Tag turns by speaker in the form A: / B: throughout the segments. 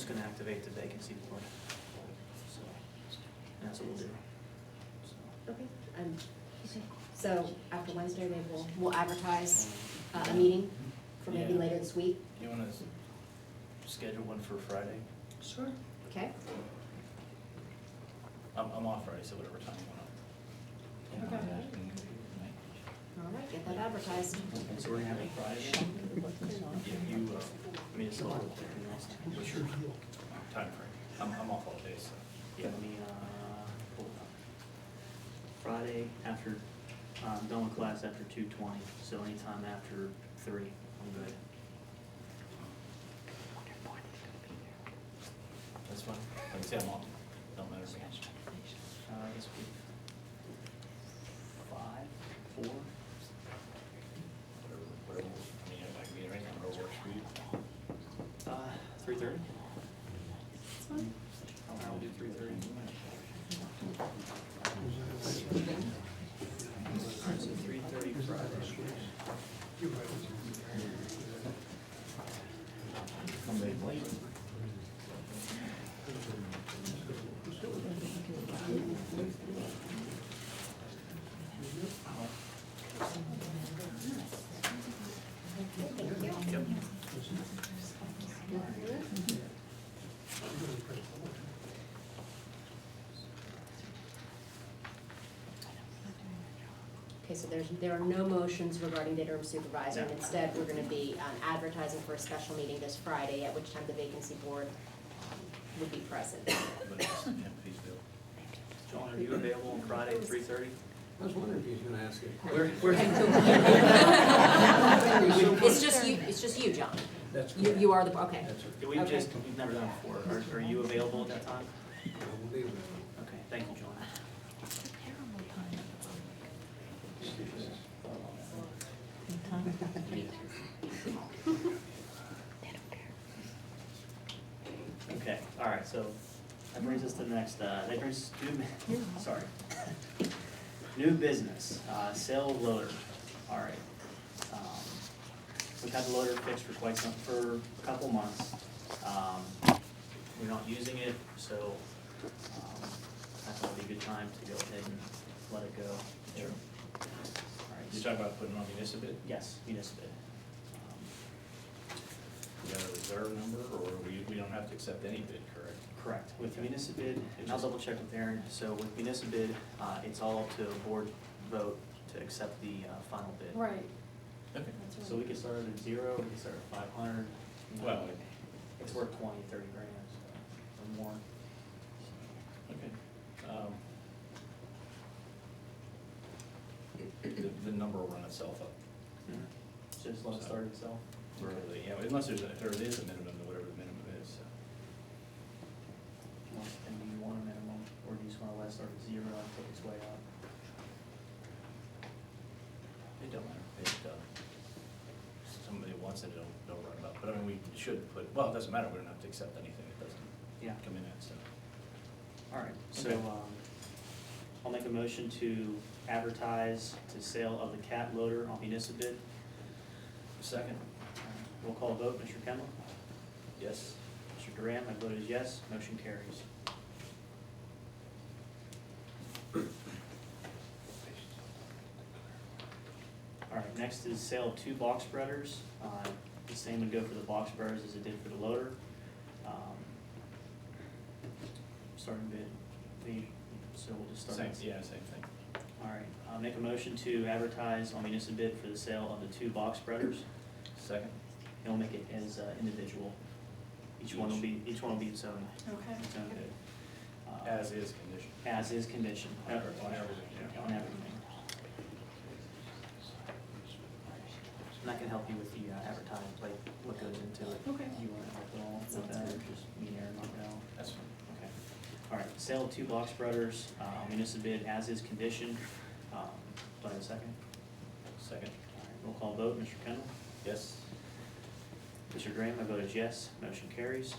A: just gonna activate the vacancy board. So, and that's what we'll do. So,
B: Okay, so after Wednesday, we'll advertise a meeting for maybe
C: Yeah.
B: later this week.
C: You wanna schedule one for Friday?
B: Sure. Okay.
C: I'm off Friday, so whatever time you want.
B: Okay. All right, get that advertised.
A: okay, so we're gonna have a Friday.
C: Yeah, you,
A: I mean, it's a little everything else.
C: what's your time frame? I'm off all day, so.
A: Yeah, let me, hold on. Friday after, done with class after 2:20, so anytime after 3, I'm good.
C: That's fine. Like I say, I'm off. Don't matter to me.
A: This week. 5, 4,
C: Whatever, I mean, I can be there anytime, whatever works for you.
A: 3:30?
B: That's fine.
A: I'll do 3:30. Alright, so 3:30 Friday.
C: Come back late. Yep.
B: Okay, so there are no motions regarding the interim supervisor, and
A: No.
B: instead, we're gonna be advertising for a special meeting this Friday, at which time the vacancy board would be present.
C: But it's, yeah, please do.
A: John, are you available on Friday at 3:30?
D: I was wondering if he was gonna ask it.
B: It's just you, John.
D: That's
B: You
D: correct.
B: are the, okay.
D: That's right.
A: We've never done it before. Are you available at that time?
D: I will leave it.
A: Okay, thank you, John. Okay, all right, so that brings us to the next, sorry. New business, sale of loader, all right. We've had the loader fixed for for a couple months. We're not using it, so, I thought it'd be a good time to go ahead and let it go.
C: Sure.
A: All right,
C: You talk about putting on municipal bid?
A: yes, municipal.
C: You got a reserve number, or we don't have to accept any bid, correct?
A: Correct. With municipal bid, and I'll double check with Aaron, so with municipal bid, it's all up to a board vote to accept the final bid.
E: Right,
C: Okay.
E: that's right.
A: So we can start at 0, we can start at 500.
C: Well,
A: It's worth 20, 30 grand, so, or more.
C: okay. The number will run itself up.
A: Just let it start itself.
C: Really, yeah, unless there is a minimum to whatever the minimum is, so.
A: And do you want a minimum, or do you just want to let it start at 0 and take its way up?
C: It don't matter. Somebody wants it, don't run it up. But I mean, we should put, well, it doesn't matter, we don't have to accept anything that
A: Yeah.
C: doesn't come in at, so.
A: All right, so,
C: Okay.
A: I'll make a motion to advertise to sale of the cat loader on municipal bid.
C: Second?
A: Roll call vote, Mr. Kendall?
C: Yes.
A: Mr. Duran, my vote is yes, motion carries. All right, next is sale of 2 box spreaders. The same would go for the box spreaders as it did for the loader. Starting bid, so we'll just start.
C: Same,
A: with-
C: yeah, same thing.
A: All right, I'll make a motion to advertise on municipal bid for the sale of the 2 box spreaders.
C: Second?
A: And we'll make it as individual. Each one will be its own,
E: Okay.
A: its own bid.
C: As is condition.
A: As is condition.
C: On everything, yeah.
A: On everything. And I can help you with the advertising, like what goes into it.
E: Okay.
A: You want to help at all with
E: Sounds
A: that, or
E: good.
A: just me and Aaron knock it out?
C: That's fine.
A: Okay. All right, sale of 2 box spreaders, municipal bid as is condition. Do I have a second?
C: Second?
A: All right, roll call vote, Mr. Kendall?
C: Yes.
A: Mr. Graham, my vote is yes, motion carries.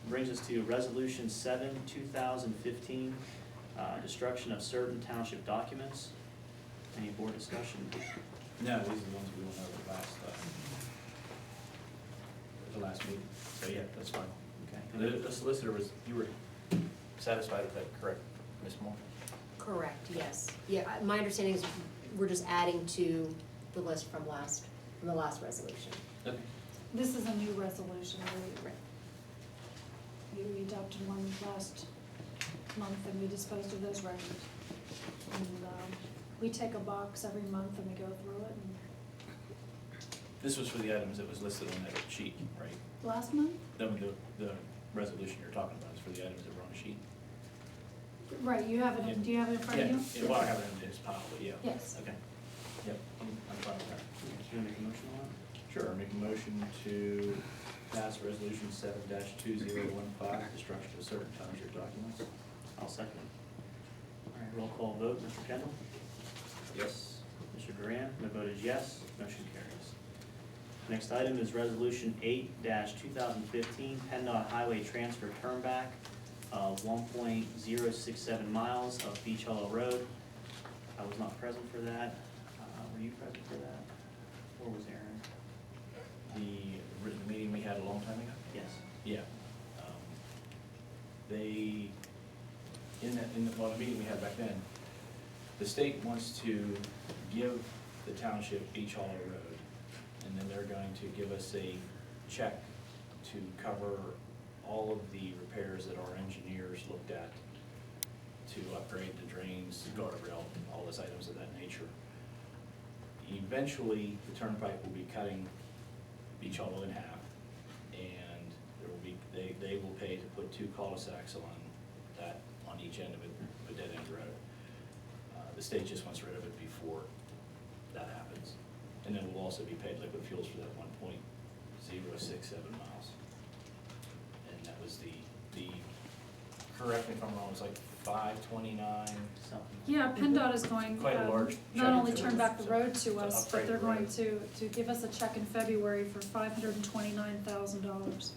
A: Brings us to Resolution 7, 2015, destruction of certain township documents. Any board discussion?
C: No, these are the ones we went over last, the last meeting, so yeah, that's fine.
A: Okay.
C: The solicitor was, you were satisfied with that, correct, Ms. Moore?
B: Correct, yes. Yeah, my understanding is we're just adding to the list from the last resolution.
C: Okay.
E: This is a new resolution.
B: Right.
E: We adopted one last month and we disposed of those records. And we take a box every month and we go through it. And
C: This was for the items that was listed on that sheet, right?
E: last month?
C: The resolution you're talking about is for the items that were on the sheet?
E: Right, you have it,
C: Yeah.
E: do you have it in front of you?
C: Yeah, well, I have it in this pile, but yeah.
E: Yes.
C: Okay, yep, I'm fine with that.
A: Do you wanna make a motion on that?
C: Sure, I make a motion to pass resolution 7-2015, destruction of certain township documents.
A: I'll second. All right, roll call vote, Mr. Kendall?
C: Yes.
A: Mr. Duran, my vote is yes, motion carries. Next item is Resolution 8-2015, PennDOT Highway Transfer Turnback of 1.067 miles of Beach Hollow Road. I was not present for that. Were you present for that? Or was Aaron?
C: The meeting we had a long time ago?
A: Yes.
C: Yeah. They, well, the meeting we had back then, the state wants to give the township Beach Hollow Road, and then they're going to give us a check to cover all of the repairs that our engineers looked at to upgrade the drains, guardrail, all those items of that nature. Eventually, the turnpike will be cutting Beach Hollow in half, and there will be, they will pay to put 2 cul-de-sacs on that, on each end of it, a dead-end road. The state just wants rid of it before that happens. And then we'll also be paid liquid fuels for that 1.067 miles. And that was the, correct me if I'm wrong, it was like 529
A: Something.
E: Yeah, PennDOT is going,
C: Quite a large
E: not
C: check
E: only
C: to-
E: turn back the road to us,
C: upgrade
E: but they're
C: the
E: going
C: road.
E: to give us a check in February for $529,000.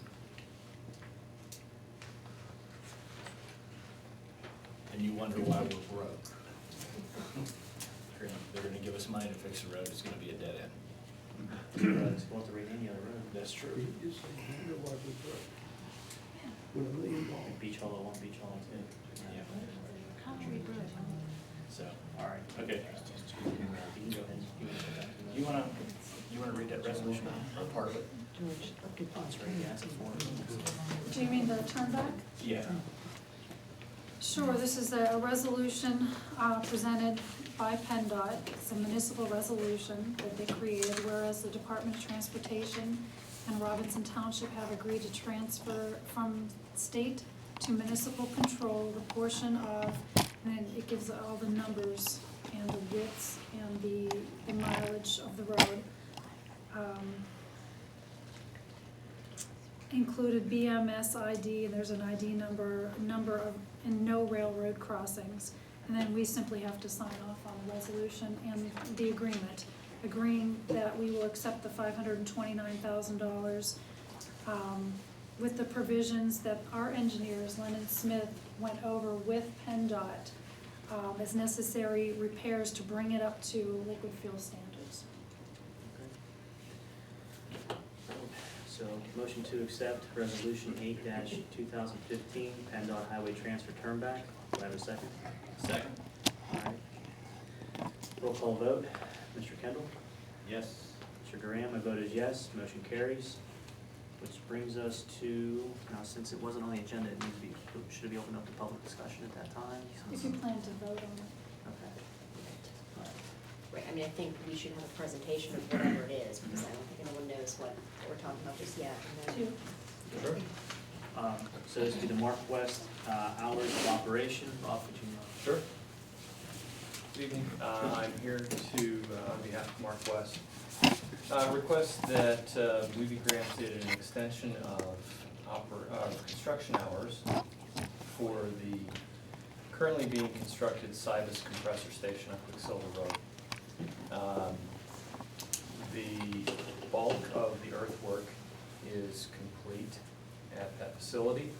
C: And you wonder why we're broke. They're gonna give us money to fix the road, it's gonna be a dead end.
A: It's going to read any other road.
C: That's true.
D: You just say, you know what we put. With $1 million.
A: Like Beach Hollow 1, Beach Hollow 2.
C: Yeah. So,
A: All right.
C: okay.
A: You can go ahead. You can put that to the-
C: You wanna read that resolution, or part of it?
A: Oh, it's right, yeah, it's a form.
E: Do you mean the turnback?
C: Yeah.
E: Sure, this is a resolution presented by PennDOT. It's a municipal resolution that they created, whereas the Department of Transportation and Robinson Township have agreed to transfer from state to municipal control the portion of, and then it gives all the numbers and the widths and the mileage of the road. Included BMS ID, and there's an ID number of, and no railroad crossings. And then we simply have to sign off on the resolution and the agreement, agreeing that we will accept the $529,000 with the provisions that our engineers, Lennon Smith, went over with PennDOT as necessary repairs to bring it up to liquid fuel standards.
A: So, motion to accept Resolution 8-2015, PennDOT Highway Transfer Turnback. Do I have a second?
C: Second?
A: All right. Roll call vote. Mr. Kendall?
C: Yes.
A: Mr. Duran, my vote is yes, motion carries. Which brings us to, now since it wasn't on the agenda, it needs to be, should it be opened up to public discussion at that time?
E: If you plan to vote on it.
A: Okay. All right.
B: Right, I mean, I think we should have a presentation of whatever it is, because I don't think anyone knows what we're talking about just yet. And then-
E: Two.
C: Sure.
A: So this would be the Mark West hours of operation. Bob, would you?
C: Sure.
F: Good evening. I'm here to, on behalf of Mark West, request that we be granted an extension of construction hours for the currently being constructed Cybus compressor station on Quicksilver Road. The bulk of the earthwork is complete at that facility.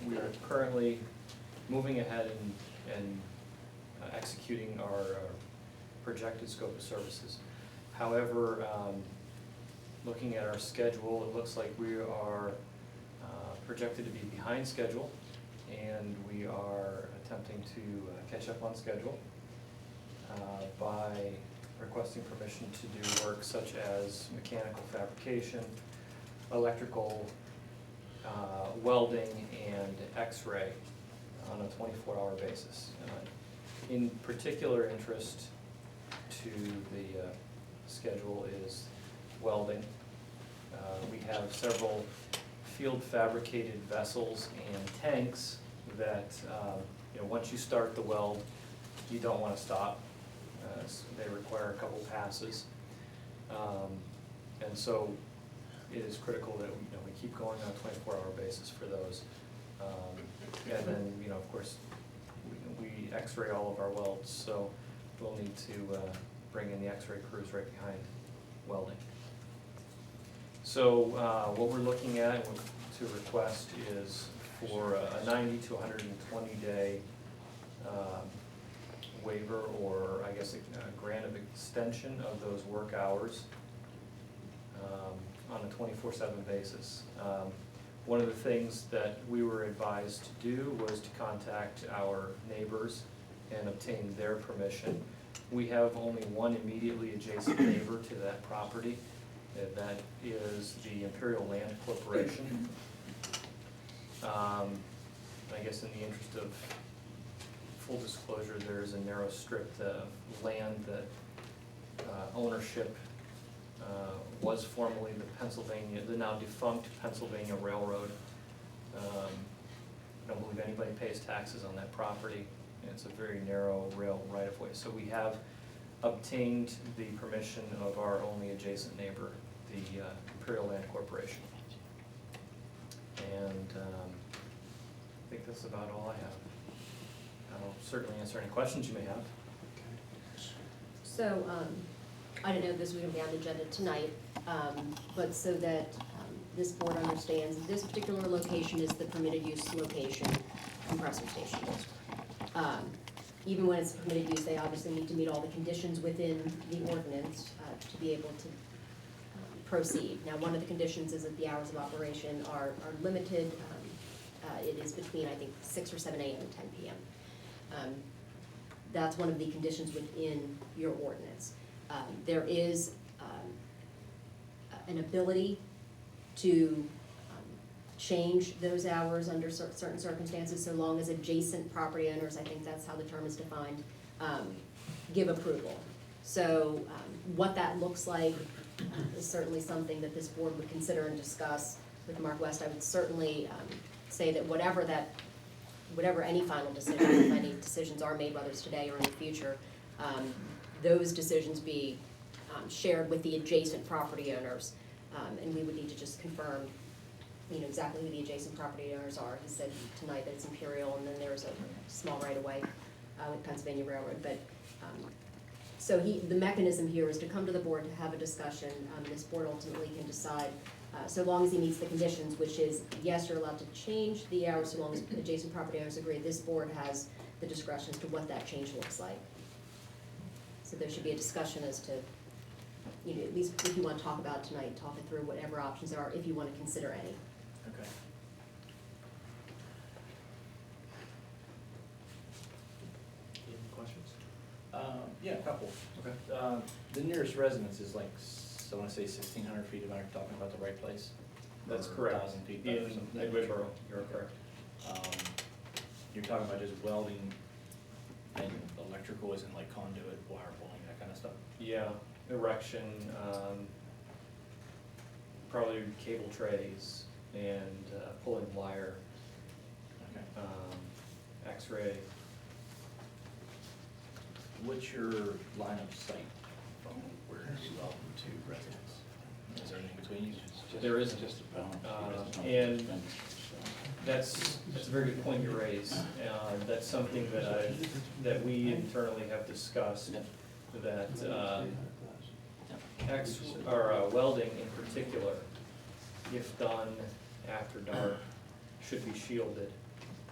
F: We are currently moving ahead and executing our projected scope of services. However, looking at our schedule, it looks like we are projected to be behind schedule, and we are attempting to catch up on schedule by requesting permission to do work such as mechanical fabrication, electrical, welding, and x-ray on a 24-hour basis. In particular interest to the schedule is welding. We have several field fabricated vessels and tanks that, once you start the weld, you don't want to stop. They require a couple passes. And so it is critical that we keep going on a 24-hour basis for those. And then, of course, we x-ray all of our welds, so we'll need to bring in the x-ray crews right behind welding. So what we're looking at and what to request is for a 90 to 120 day waiver, or I guess a grant of extension of those work hours on a 24/7 basis. One of the things that we were advised to do was to contact our neighbors and obtain their permission. We have only one immediately adjacent neighbor to that property, and that is the Imperial Land Corporation. I guess in the interest of full disclosure, there is a narrow strip of land that ownership was formerly the now defunct Pennsylvania Railroad. I don't believe anybody pays taxes on that property. It's a very narrow rail right-of-way. So we have obtained the permission of our only adjacent neighbor, the Imperial Land Corporation. And I think that's about all I have. I'll certainly answer any questions you may have.
B: So, I don't know if this was gonna be on the agenda tonight, but so that this board understands, this particular location is the permitted use location, compressor station. Even when it's permitted use, they obviously need to meet all the conditions within the ordinance to be able to proceed. Now, one of the conditions is that the hours of operation are limited. It is between, I think, 6 or 7 a.m. and 10 p.m. That's one of the conditions within your ordinance. There is an ability to change those hours under certain circumstances, so long as adjacent property owners, I think that's how the term is defined, give approval. So what that looks like is certainly something that this board would consider and discuss with Mark West. I would certainly say that whatever any final decisions, if any decisions are made, whether it's today or in the future, those decisions be shared with the adjacent property owners. And we would need to just confirm, exactly who the adjacent property owners are. He said tonight that it's Imperial, and then there's a small right-of-way with Pennsylvania Railroad. But so the mechanism here is to come to the board to have a discussion. This board ultimately can decide, so long as he meets the conditions, which is, yes, you're allowed to change the hours so long as adjacent property owners agree. This board has the discretion as to what that change looks like. So there should be a discussion as to, at least if you want to talk about it tonight, talk it through whatever options there are, if you want to consider any.
A: Okay. Any questions?
C: Yeah, a couple.
A: Okay.
C: The nearest residence is like, I wanna say 1,600 feet, if I'm talking about the right place?
F: That's
C: Or
F: correct.
C: 1,000 feet
F: In
C: or something.
F: Whitboro, you're correct.
C: You're talking about just welding and electrical, isn't like conduit, wire pulling, that kind of stuff?
F: Yeah, erection, probably cable trays and pulling wire,
C: Okay.
F: x-ray.
C: What's your line of sight from where you weld to residence? Is there anything between you?
F: There isn't. And that's a very good point you raise. That's something that we internally have discussed, that welding in particular, if done after dark, should be shielded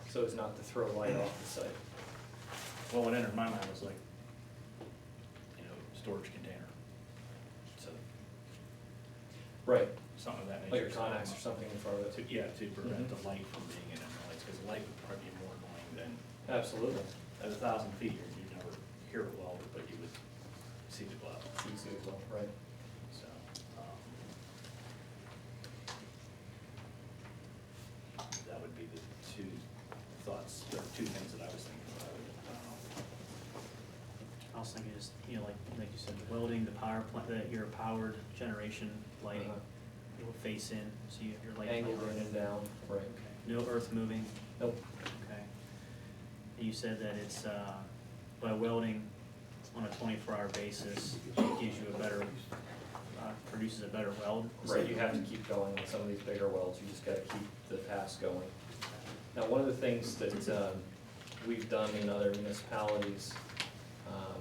F: so as not to throw light off the site.
C: Well, what entered my mind was like, storage container. Right, something of that nature.
F: Like a Connex or something in front of it.
C: Yeah, to prevent
F: Mhm.
C: the light from being in the lights, because the light would probably be more annoying than,
F: Absolutely.
C: at 1,000 feet, you'd never hear it well, but you would see the glow,
F: Easy as well, right?
C: so. That would be the two thoughts, or two things that I was thinking about.
A: I was thinking just, you know, like you said, the welding, the power plant, your powered generation lighting,
F: Uh-huh.
A: it will face in, so you have your light.
F: Angled
A: power.
F: in and down, right?
A: Okay. No earth moving,
F: Nope.
A: okay. And you said that it's, by welding on a 24-hour basis, it gives you a better, produces a better weld. Is
F: Right,
A: that
F: you have to keep going with some of these bigger welds, you just gotta keep the pass going. Now, one of the things that we've done in other municipalities,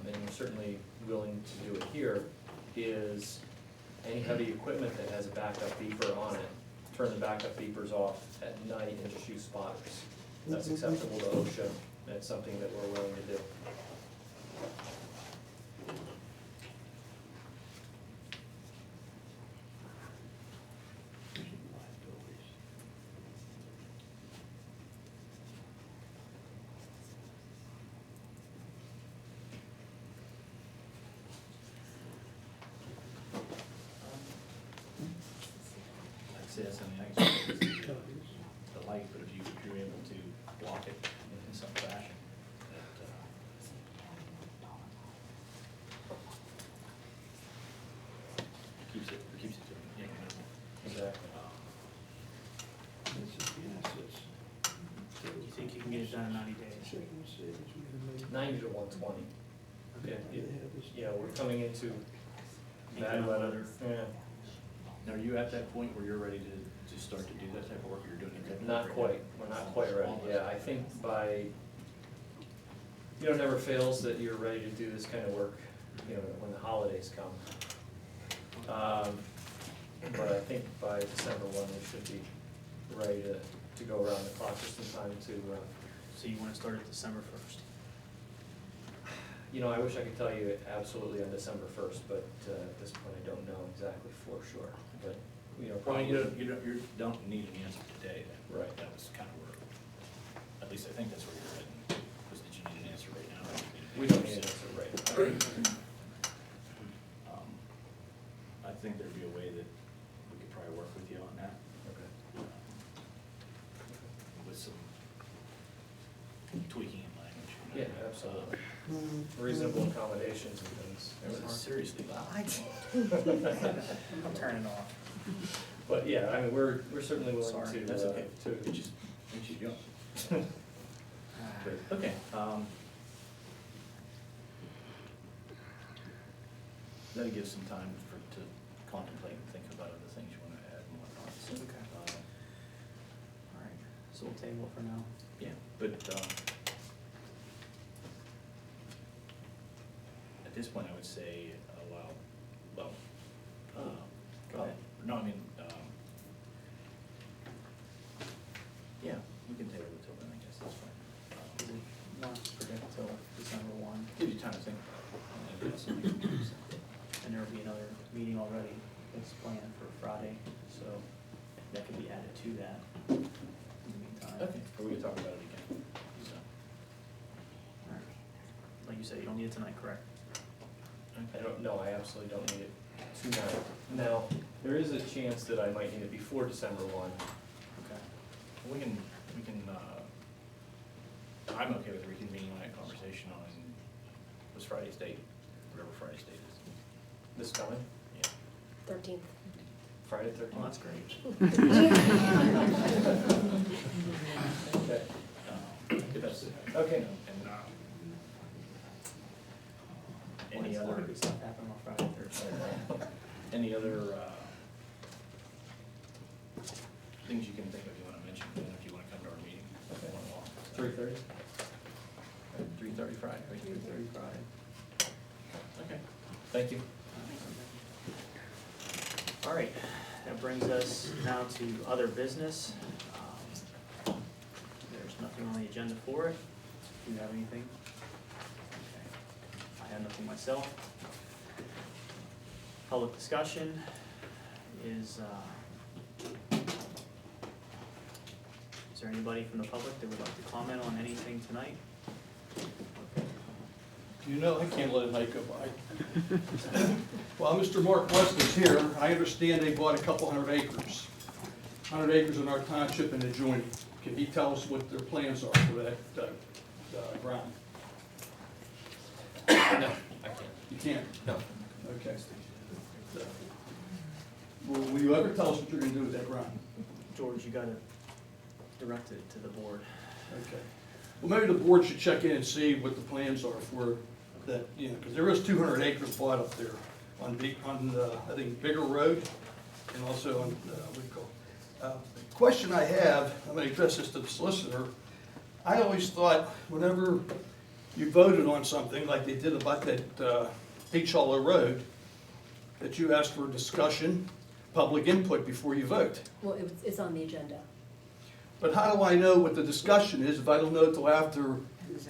F: and we're certainly willing to do it here, is any heavy equipment that has a backup beeper on it, turn the backup beepers off at night and just use spotters. That's acceptable to OSHA, that's something that we're willing to do.
C: I'd say that's something I can, the light, but if you're able to block it in some fashion, that, keeps it, you know, minimal.
F: Exactly.
A: You think you can get it done in 90 days?
F: 90 to 120.
D: Yeah,
F: Yeah, we're coming into
A: Ain't
F: bad
A: no
F: weather.
A: weather.
F: Yeah.
C: Now, are you at that point where you're ready to start to do that type of work, or you're doing it?
F: Not quite, we're not quite ready, yeah, I think by, you know, it never fails that you're ready to do this kind of work, you know, when the holidays come. But I think by December 1, we should be ready to go around the clock just in time to,
A: So you want to start at December 1st?
F: you know, I wish I could tell you absolutely on December 1st, but at this point, I don't know exactly for sure, but, you know,
C: Well,
F: probably.
C: you don't need an answer today then.
F: Right.
C: That was kind of where, at least I think that's where you're heading, was that you need an answer right now. or you
F: We
C: need
F: don't
C: an
F: need an
C: answer.
F: answer, right.
C: I think there'd be a way that we could probably work with you on that,
F: Okay.
C: with some tweaking in language.
F: Yeah, absolutely. Reasonable accommodations and things.
C: Seriously, loud.
A: I'm turning off.
F: But yeah, I mean, we're certainly willing
A: Sorry,
F: to,
C: That's okay.
F: to,
C: It just makes you jump. Great, okay. That'll give some time to contemplate and think about other things you want to add and whatnot. So,
A: Okay. All right, so we'll table it for now.
C: Yeah, but at this point, I would say allow, well,
A: Go ahead.
C: No, I mean, yeah, we can table it till then, I guess, that's fine.
A: Is it not predict until December 1?
C: Give you time to think about it. And that's something you can do.
A: And there will be another meeting already that's planned for Friday, so that could be added to that in the meantime.
C: Okay, or we can talk about it again, so.
A: All right. Like you said, you don't need it tonight, correct?
F: I don't, no, I absolutely don't need it tonight. Now, there is a chance that I might need it before December 1.
C: Okay. We can, I'm okay with reconvening that conversation on, what's Friday's date? Whatever Friday's date is.
F: This coming,
C: Yeah.
B: 13th.
F: Friday 13th.
A: Well, that's great.
F: Okay.
C: If that's,
F: Okay.
C: and, any
A: Well,
C: other,
A: good stuff happening on Friday, Thursday.
C: any other, things you can think of you wanna mention, and if you wanna come to our meeting?
F: Okay.
C: 3:30?
F: 3:30?
C: 3:30 Friday, right?
A: 3:30 Friday.
C: Okay.
F: Thank you.
A: All right, that brings us now to other business. There's nothing on the agenda for it. Do you have anything? Okay. I have nothing myself. Public discussion. is there anybody from the public that would like to comment on anything tonight?
D: You know, I can't let a night go by. While Mr. Mark West is here, I understand they bought a couple 100 acres. 100 acres in our township and adjoining. Can he tell us what their plans are for that ground?
F: No, I can't.
D: You can't?
F: No.
D: Okay. Will you ever tell us what you're gonna do with that ground?
A: George, you gotta direct it to the board.
D: Okay. Well, maybe the board should check in and see what the plans are for that, you know, because there is 200 acres bought up there on, I think, Bigger Road, and also on, what do you call it? Question I have, I'm gonna address this to the solicitor. I always thought whenever you voted on something, like they did about that Beach Hollow Road, that you asked for discussion, public input before you vote.
B: Well, it's on the agenda.
D: But how do I know what the discussion is if I don't know it till after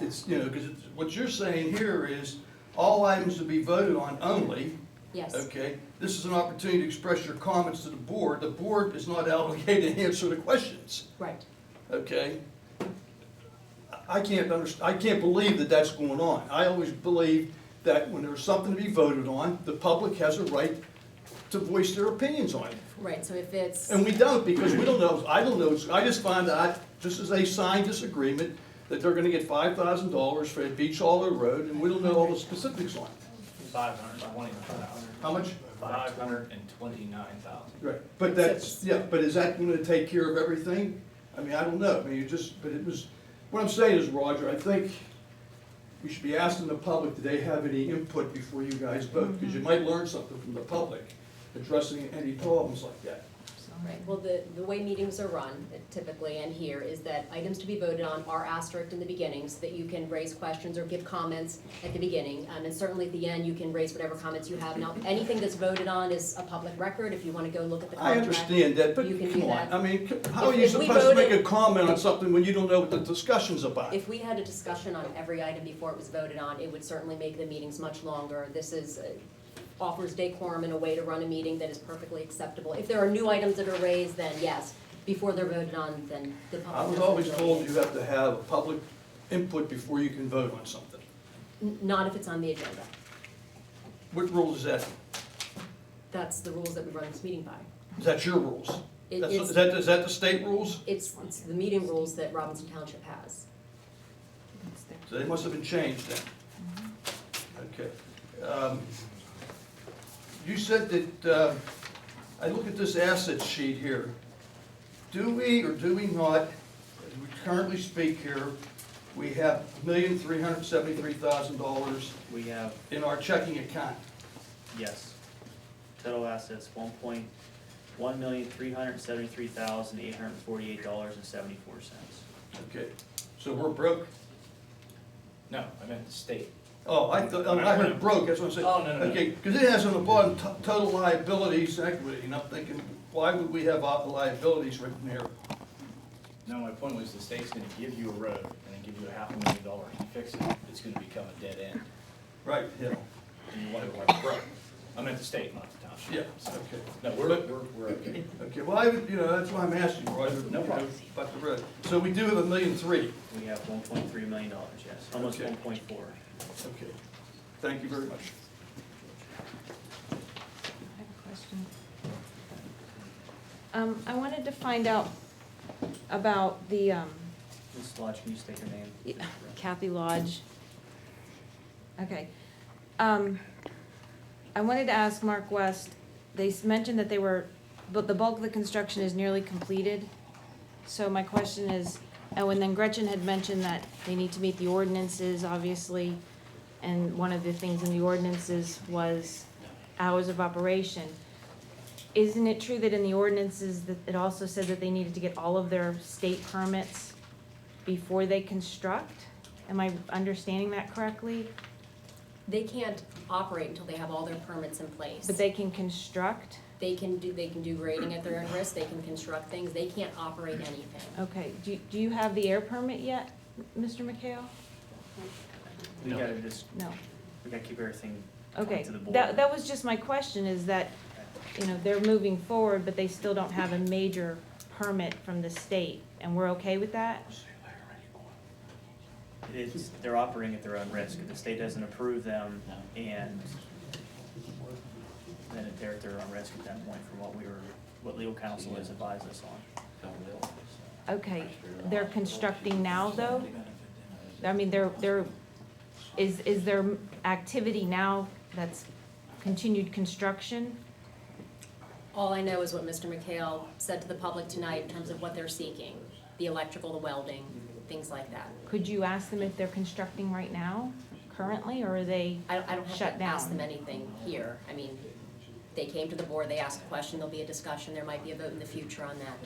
D: it's, you know, because what you're saying here is all items to be voted on only,
B: Yes.
D: okay? This is an opportunity to express your comments to the board. The board is not obligated to answer the questions,
B: Right.
D: okay? I can't believe that that's going on. I always believe that when there's something to be voted on, the public has a right to voice their opinions on it.
B: Right, so if it's,
D: And we don't, because we don't know, I don't know, I just found out, just as they signed this agreement, that they're gonna get $5,000 for Beach Hollow Road, and we don't know all the specifics on it.
C: 529,000.
D: How much?
C: 529,000.
D: Right, but that's, yeah, but is that gonna take care of everything? I mean, I don't know, I mean, but it was, what I'm saying is, Roger, I think we should be asking the public, do they have any input before you guys vote? Because you might learn something from the public addressing any problems like that.
B: right, well, the way meetings are run typically and here is that items to be voted on are asterisked in the beginning so that you can raise questions or give comments at the beginning. And certainly at the end, you can raise whatever comments you have. Now, anything that's voted on is a public record. If you want to go look at the
D: I
B: contract.
D: understand that, but
B: you can
D: come
B: do
D: on,
B: that.
D: I mean, how are you
B: If we
D: supposed to make a
B: voted-
D: comment on something when you don't know what the discussion's about?
B: If we had a discussion on every item before it was voted on, it would certainly make the meetings much longer. This offers decorum in a way to run a meeting that is perfectly acceptable. If there are new items that are raised, then yes, before they're voted on, then the public.
D: I was
B: has
D: always
B: the
D: told
B: ability.
D: you have to have a public input before you can vote on something.
B: Not if it's on the agenda.
D: What rule is that?
B: That's the rules that we run this meeting by.
D: Is that your rules?
B: It-
D: That's-
B: it's-
D: Is that the state rules?
B: It's the meeting rules that Robinson Township has.
D: So they must have been changed then. Okay. You said that, I look at this asset sheet here. Do we or do we not, as we currently speak here, we have $1,373,000
A: We have,
D: in our checking account?
A: yes, total assets, $1,373,848.74.
D: Okay, so we're broke?
C: No, I meant the state.
D: Oh, I thought, I heard broke, that's what I'm saying.
C: Oh, no.
D: Okay, because it has on the bottom, total liabilities equity, and I'm thinking, why would we have liabilities written there?
C: No, my point was the state's gonna give you a road and then give you $500,000 to fix it. It's gonna become a dead end.
D: Right, yeah,
C: And you wonder why we're broke. I meant the state, not the township.
D: yeah, okay.
C: No, we're okay.
D: Okay, well, that's why I'm asking, Roger.
C: No problem.
D: About the road. So we do have $1.3 million.
A: We have $1.3 million, yes, almost
D: Okay.
A: 1.4.
D: Okay, thank you very much.
G: I have a question. I wanted to find out about the,
A: Ms. Lodge, can you state your name?
G: Kathy Lodge. Okay. I wanted to ask Mark West, they mentioned that but the bulk of the construction is nearly completed. So my question is, and then Gretchen had mentioned that they need to meet the ordinances, obviously, and one of the things in the ordinances was hours of operation. Isn't it true that in the ordinances that it also said that they needed to get all of their state permits before they construct? Am I understanding that correctly?
B: They can't operate until they have all their permits in place.
G: But they can construct?
B: They can do grading at their own risk, they can construct things, they can't operate anything.
G: Okay, do you have the air permit yet, Mr. McHale?
A: We gotta just,
G: No.
A: we gotta keep everything
G: Okay,
A: to the board.
G: that was just my question, is that you know, they're moving forward, but they still don't have a major permit from the state, and we're okay with that?
A: They're operating at their own risk. If the state doesn't approve them, and then they're at their own risk at that point from what legal counsel has advised us on.
G: Okay, they're constructing now, though? I mean, is there activity now that's continued construction?
B: All I know is what Mr. McHale said to the public tonight in terms of what they're seeking, the electrical, the welding, things like that.
G: Could you ask them if they're constructing right now, currently, or are they
B: I don't have
G: shut
B: to ask
G: down?
B: them anything here. I mean, they came to the board, they asked a question, there'll be a discussion, there might be a vote in the future on that.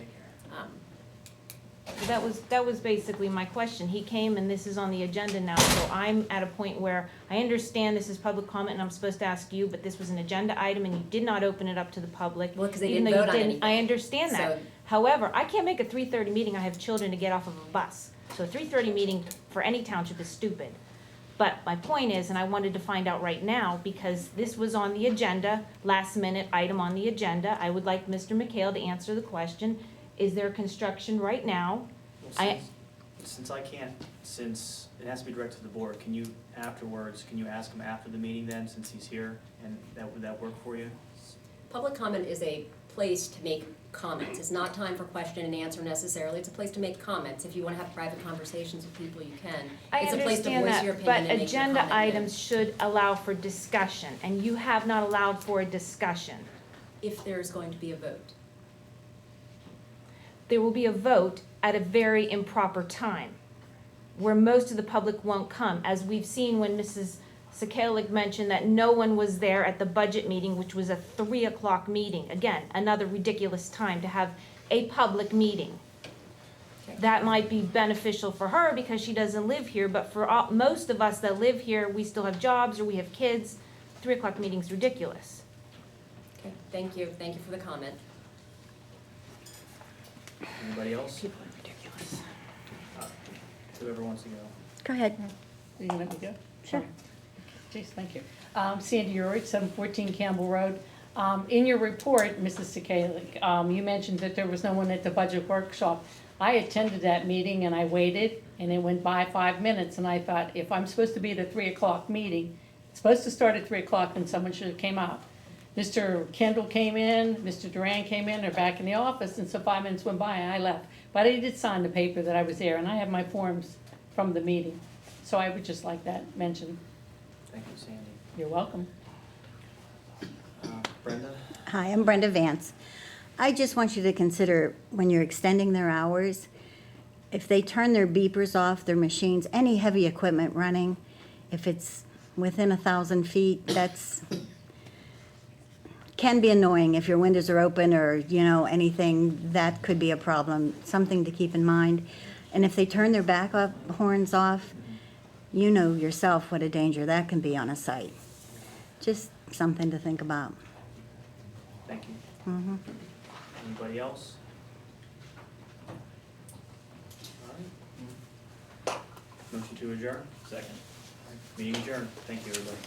G: That was basically my question. He came and this is on the agenda now, so I'm at a point where I understand this is public comment and I'm supposed to ask you, but this was an agenda item and you did not open it up to the public.
B: Well, 'cause they
G: even
B: didn't
G: though you
B: vote on anything.
G: I understand that.
B: So-
G: However, I can't make a 3:30 meeting. I have children to get off of a bus. So a 3:30 meeting for any township is stupid. But my point is, and I wanted to find out right now, because this was on the agenda, last minute item on the agenda, I would like Mr. McHale to answer the question, is there construction right now?
A: Well, since it has to be directed to the board, can you ask him after the meeting then, since he's here, and would that work for you?
B: Public comment is a place to make comments. It's not time for question and answer necessarily. It's a place to make comments. If you want to have private conversations with people, you can.
G: I
B: It's a place to
G: understand
B: voice
G: that,
B: your opinion
G: but
B: and make your
G: agenda
B: comment
G: items
B: known.
G: should allow for discussion, and you have not allowed for a discussion.
B: If there's going to be a vote.
G: There will be a vote at a very improper time, where most of the public won't come, as we've seen when Mrs. Sekelic mentioned that no one was there at the budget meeting, which was a 3:00 meeting. Again, another ridiculous time to have a public meeting.
B: Okay.
G: That might be beneficial for her because she doesn't live here, but for most of us that live here, we still have jobs or we have kids. 3:00 meeting's ridiculous.
B: Okay, thank you. Thank you for the comment.
A: Anybody else?
G: People are ridiculous.
A: Whoever wants to go.
H: Go ahead.
I: You gonna let me go?
H: Sure.
I: Jeez, thank you. Sandy Urich, 714 Campbell Road. In your report, Mrs. Sekelic, you mentioned that there was no one at the budget workshop. I attended that meeting and I waited, and it went by 5 minutes, and I thought, if I'm supposed to be at a 3:00 meeting, it's supposed to start at 3:00, then someone should have came out. Mr. Kendall came in, Mr. Duran came in, they're back in the office, and so 5 minutes went by and I left. But I did sign the paper that I was there, and I have my forms from the meeting. So I would just like that mentioned.
A: Thank you, Sandy.
I: You're welcome.
A: Brenda?
H: Hi, I'm Brenda Vance. I just want you to consider when you're extending their hours, if they turn their beepers off, their machines, any heavy equipment running, if it's within 1,000 feet, can be annoying if your windows are open or, anything, that could be a problem, something to keep in mind. And if they turn their backup horns off, you know yourself what a danger that can be on a site. Just something to think about.
A: Thank you.
H: Mhm.
A: Anybody else? All right. Motion to adjourn?
C: Second.
A: Meeting adjourned. Thank you, everybody.